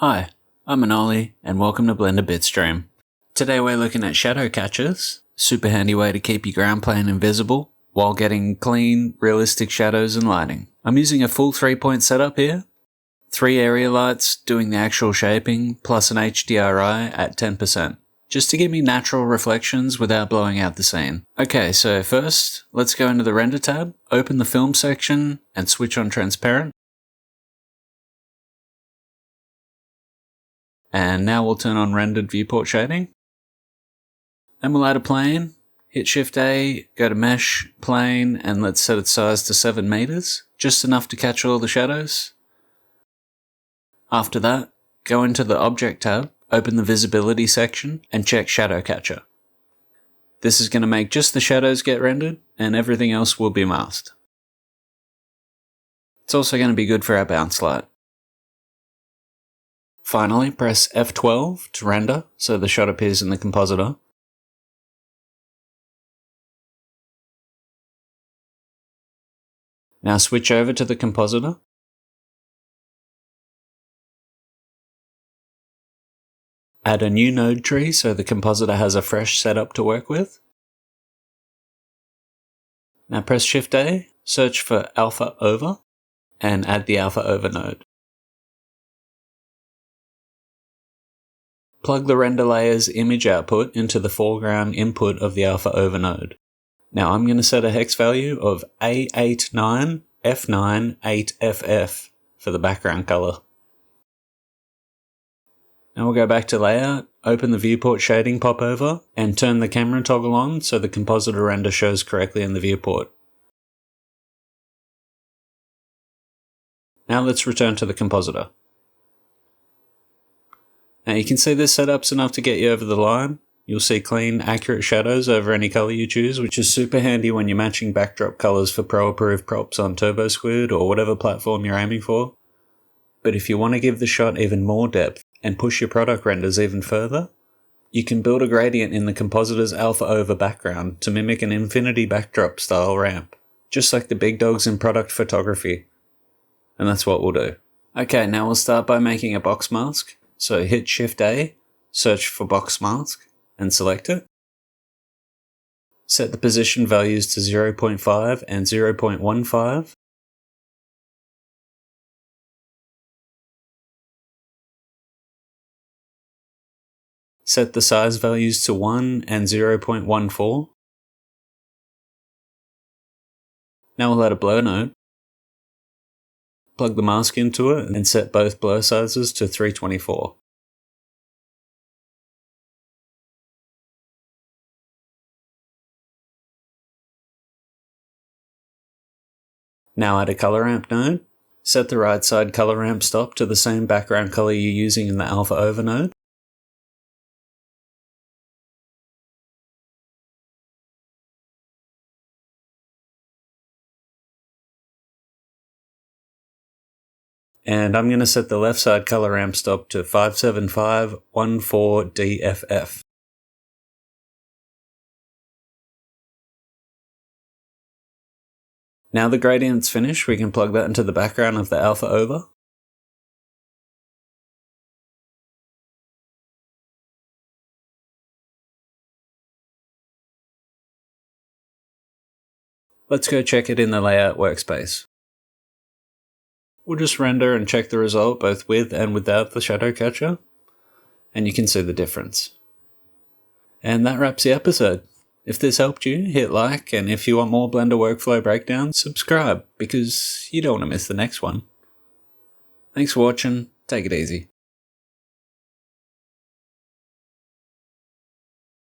Hi, I'm Manoli and welcome to Blender Bitstream. Today we're looking at shadow catchers, super handy way to keep your ground plane invisible while getting clean, realistic shadows and lighting. I'm using a full 3-point setup here, 3 area lights doing the actual shaping plus an HDRI at 10%, just to give me natural reflections without blowing out the scene. Okay, so first let's go into the render tab, open the film section and switch on transparent. And now we'll turn on rendered viewport shading. Then we'll add a plane, hit Shift A, go to mesh, plane, and let's set its size to 7 meters, just enough to catch all the shadows. After that, go into the object tab, open the visibility section, and check shadow catcher. This is going to make just the shadows get rendered, and everything else will be masked. It's also going to be good for our bounce light. Finally, press F12 to render, so the shot appears in the compositor. Now switch over to the compositor. Add a new node tree so the compositor has a fresh setup to work with. Now press Shift A, search for alpha over, and add the alpha over node. Plug the render layer's image output into the foreground input of the alpha over node. Now I'm going to set a hex value of A89F98FF for the background color. Now we'll go back to layout, open the viewport shading popover, and turn the camera toggle on so the compositor render shows correctly in the viewport. Now let's return to the compositor. Now you can see this setup's enough to get you over the line. You'll see clean, accurate shadows over any color you choose, which is super handy when you're matching backdrop colors for pro-approved props on TurboSquid or whatever platform you're aiming for. But if you want to give the shot even more depth and push your product renders even further, you can build a gradient in the compositor's alpha over background to mimic an infinity backdrop style ramp, just like the big dogs in product photography. And that's what we'll do. Okay, now we'll start by making a box mask. So hit Shift A, search for box mask, and select it. Set the position values to 0.5 and 0.15. Set the size values to 1 and 0.14. Now we'll add a blur node. Plug the mask into it and set both blur sizes to 324. Now add a color ramp node. Set the right side color ramp stop to the same background color you're using in the alpha over node. And I'm going to set the left side color ramp stop to 57514DFF. Now the gradient's finished, we can plug that into the background of the alpha over. Let's go check it in the layout workspace. We'll just render and check the result both with and without the shadow catcher, and you can see the difference. And that wraps the episode. If this helped you, hit like, and if you want more Blender workflow breakdowns, subscribe, because you don't want to miss the next one. Thanks for watching, take it easy.